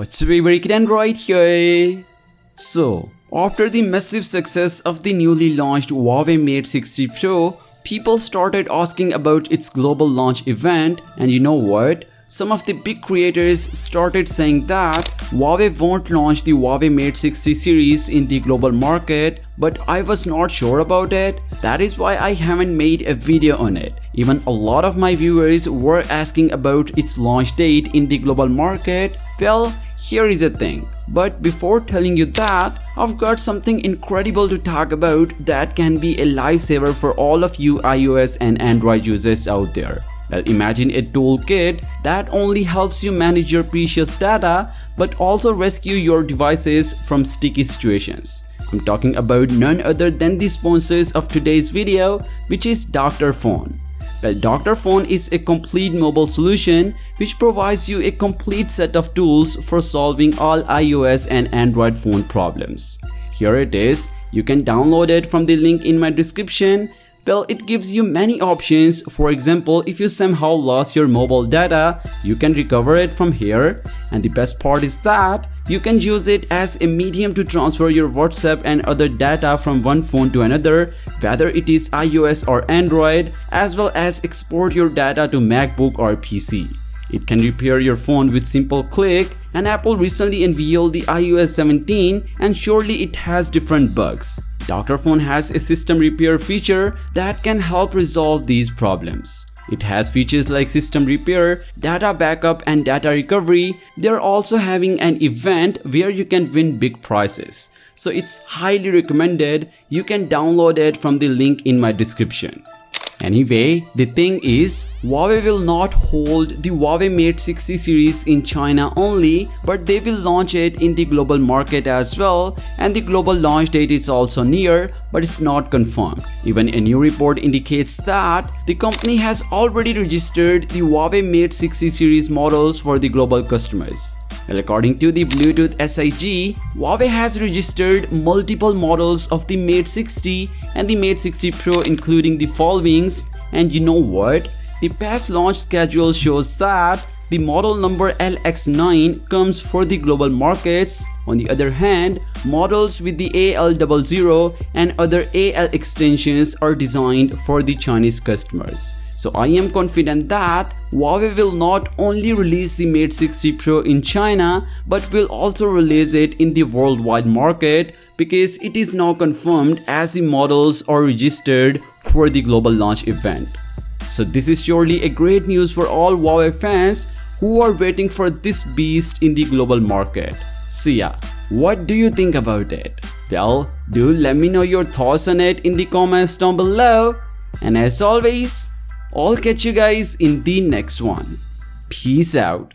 What's up everybody, Android here. So, after the massive success of the newly launched Huawei Mate 60 Pro, people started asking about its global launch event, and you know what? Some of the big creators started saying that Huawei won't launch the Huawei Mate 60 series in the global market, but I was not sure about it. That is why I haven't made a video on it. Even a lot of my viewers were asking about its launch date in the global market. Well, here is a thing. But before telling you that, I've got something incredible to talk about that can be a lifesaver for all of you iOS and Android users out there. Well, imagine a toolkit that only helps you manage your precious data but also rescue your devices from sticky situations. I'm talking about none other than the sponsors of today's video, which is Dr.Fone. Well, Dr.Fone is a complete mobile solution which provides you a complete set of tools for solving all iOS and Android phone problems. Here it is. You can download it from the link in my description. Well, it gives you many options. For example, if you somehow lost your mobile data, you can recover it from here. And the best part is that you can use it as a medium to transfer your WhatsApp and other data from one phone to another, whether it is iOS or Android, as well as export your data to MacBook or PC. It can repair your phone with simple click, and Apple recently unveiled the iOS 17 and surely it has different bugs. Dr.Fone has a system repair feature that can help resolve these problems. It has features like system repair, data backup and data recovery. They're also having an event where you can win big prizes. So it's highly recommended. You can download it from the link in my description. Anyway, the thing is, Huawei will not hold the Huawei Mate 60 series in China only, but they will launch it in the global market as well, and the global launch date is also near, but it's not confirmed. Even a new report indicates that the company has already registered the Huawei Mate 60 series models for the global customers. Well, according to the Bluetooth SIG, Huawei has registered multiple models of the Mate 60 and the Mate 60 Pro, including the followings. And you know what? The past launch schedule shows that the model number LX9 comes for the global markets. On the other hand, models with the AL00 and other AL extensions are designed for the Chinese customers. So I am confident that Huawei will not only release the Mate 60 Pro in China, but will also release it in the worldwide market, because it is now confirmed as the models are registered for the global launch event. So this is surely a great news for all Huawei fans who are waiting for this beast in the global market. So yeah, what do you think about it? Well, do let me know your thoughts on it in the comments down below. And as always, I'll catch you guys in the next one. Peace out.